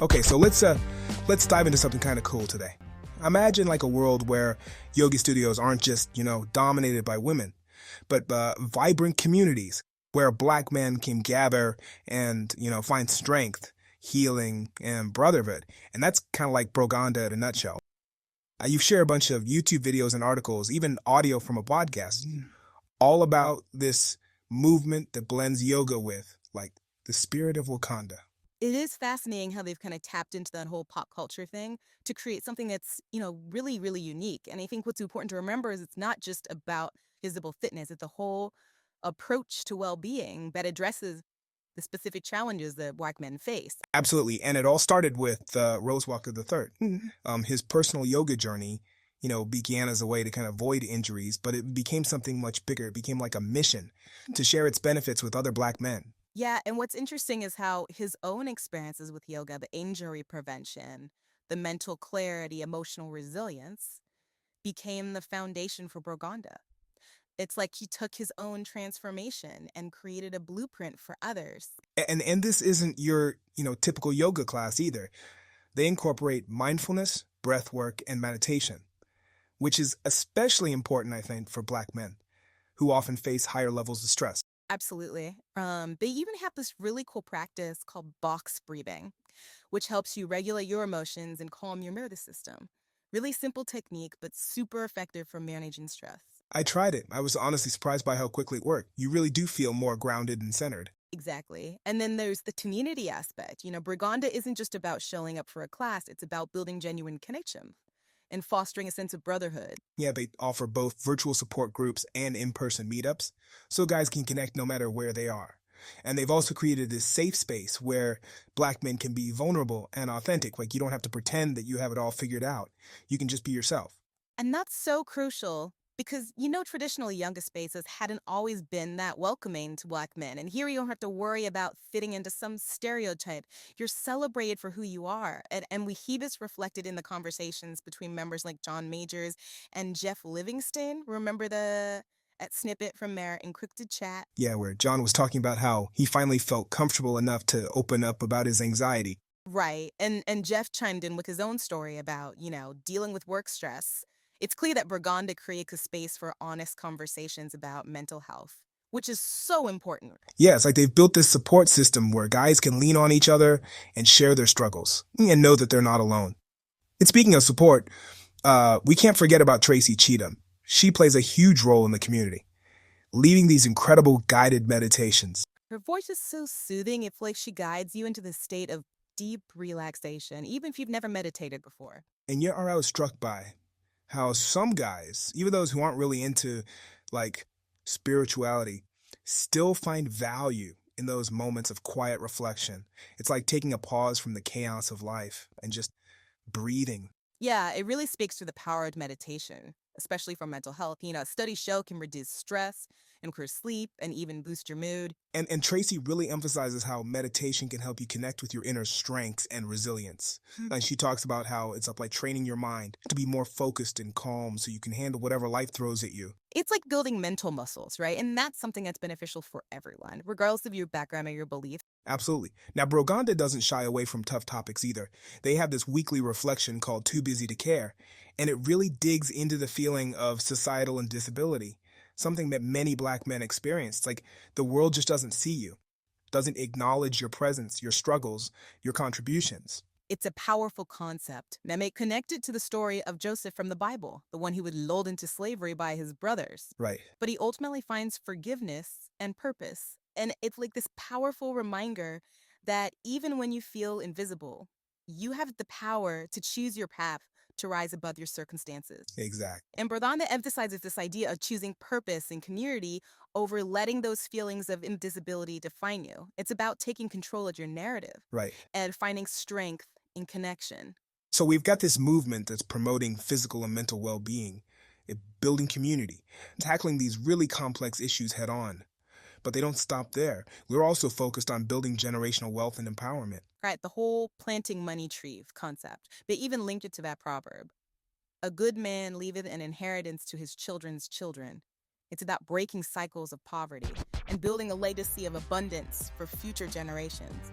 Okay, so let's dive into something kind of cool today. Imagine like a world where yoga studios aren't just, dominated by women, but vibrant communities where black men can gather and, find strength, healing, and brotherhood. And that's kind of like Broganda in a nutshell. You share a bunch of YouTube videos and articles, even audio from a podcast, all about this movement that blends yoga with, like, the spirit of Wakanda. It is fascinating how they've kind of tapped into that whole pop culture thing to create something that's, really, really unique. And I think what's important to remember is it's not just about visible fitness, it's a whole approach to well-being that addresses the specific challenges that Black men face. Absolutely. And it all started with Rose Walker III. His personal yoga journey, began as a way to kind of avoid injuries, but it became something much bigger. It became like a mission to share its benefits with other black men. Yeah, and what's interesting is how his own experiences with yoga, the injury prevention, the mental clarity, emotional resilience, became the foundation for Broganda. It's like he took his own transformation and created a blueprint for others. And this isn't your, typical yoga class either. They incorporate mindfulness, breath work, and meditation, which is especially important, I think, for black men who often face higher levels of stress. Absolutely. They even have this really cool practice called box breathing, which helps you regulate your emotions and calm your nervous system. Really simple technique, but super effective for managing stress. I tried it. I was honestly surprised by how quickly it worked. You really do feel more grounded and centered. Exactly. And then there's the community aspect. Briganda isn't just about showing up for a class, it's about building genuine connection and fostering a sense of brotherhood. Yeah, they offer both virtual support groups and in-person meetups, so guys can connect no matter where they are. And they've also created this safe space where black men can be vulnerable and authentic. Like, you don't have to pretend that you have it all figured out. You can just be yourself. And that's so crucial because traditional younger spaces hadn't always been that welcoming to Black men. And here you don't have to worry about fitting into some stereotype. You're celebrated for who you are. And we see this reflected in the conversations between members like John Majors and Jeff Livingston. Remember that snippet from their encrypted chat? Yeah, where John was talking about how he finally felt comfortable enough to open up about his anxiety. Right. And Jeff chimed in with his own story about, dealing with work stress. It's clear that Braganda creates a space for honest conversations about mental health, which is so important. Yeah, it's like they've built this support system where guys can lean on each other and share their struggles and know that they're not alone. And speaking of support, we can't forget about Tracy Cheatham. She plays a huge role in the community, leading these incredible guided meditations. Her voice is so soothing, it's like she guides you into the state of deep relaxation, even if you've never meditated before. And yet, I was struck by how some guys, even those who aren't really into like spirituality, still find value in those moments of quiet reflection. It's like taking a pause from the chaos of life and just breathing. Yeah, it really speaks to the power of meditation, especially for mental health. Studies show it can reduce stress, improve sleep, and even boost your mood. And Tracy really emphasizes how meditation can help you connect with your inner strengths and resilience. And she talks about how it's up like training your mind to be more focused and calm so you can handle whatever life throws at you. It's like building mental muscles, right? And that's something that's beneficial for everyone, regardless of your background or your beliefs. Absolutely. Now, Broganda doesn't shy away from tough topics either. They have this weekly reflection called Too Busy to Care, and it really digs into the feeling of societal and disability, something that many black men experience. It's like the world just doesn't see you, doesn't acknowledge your presence, your struggles, your contributions. It's a powerful concept that may connect it to the story of Joseph from the Bible, the one who was lulled into slavery by his brothers. Right. But he ultimately finds forgiveness and purpose. And it's like this powerful reminder that even when you feel invisible, you have the power to choose your path to rise above your circumstances. Exactly. And Brodanda emphasizes this idea of choosing purpose and community over letting those feelings of invisibility define you. It's about taking control of your narrative Right. and finding strength in connection. So we've got this movement that's promoting physical and mental well-being, building community, tackling these really complex issues head on. But they don't stop there. We're also focused on building generational wealth and empowerment. Right, the whole planting money tree concept. They even linked it to that proverb. A good man leaveth an inheritance to his children's children. It's about breaking cycles of poverty and building a legacy of abundance for future generations.